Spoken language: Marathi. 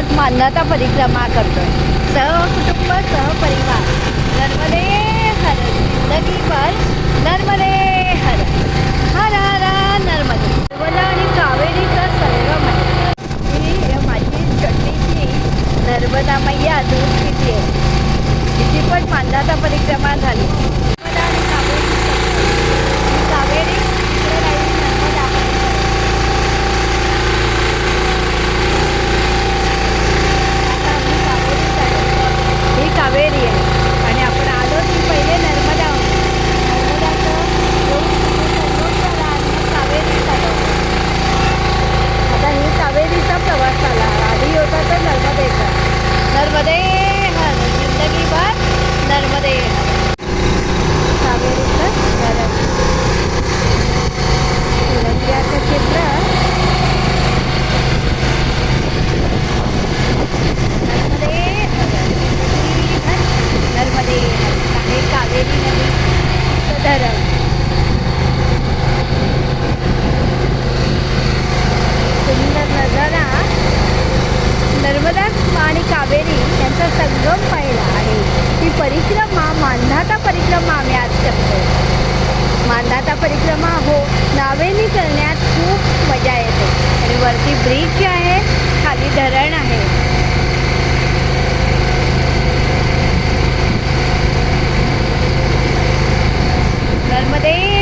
आज मानधाता परिक्रमा करतोय सहकुटुंब सहपरिवार. नर्मदे हर जिंदगीभर नर्मदे हर हर हर नर्मदे. नर्मदा आणि कावेरीचा संगम आहे. ही माझी छोटीशी नर्मदा मैया दूध पिते. तिची पण मानधाता परिक्रमा झाली. नर्मदा आणि कावेरी ही कावेरी इकडे राहिली नर्मदा. ही कावेरी आहे आणि आपण आलो ती पहिले नर्मदा. नर्मदाचं संगम आणि कावेरी झालं. आता ही कावेरीचा प्रवास झाला. आधी होता तर नर्मदेचा. नर्मदे हर जिंदगीभर नर्मदे हर. कावेरीचं धरण. तिरंग्याचं चित्र. नर्मदे हर नर्मदे हर आहे कावेरी नदीचं धरण. सुंदर नजारा. नर्मदा आणि कावेरी यांचा संगम पाहिला आहे. ही परिक्रमा मानधाता परिक्रमा आम्ही आज करतो. मानधाता परिक्रमा हो नावेनी करण्यात खूप मजा येते. आणि वरती ब्रिज आहे, खाली धरण आहे. नर्मदे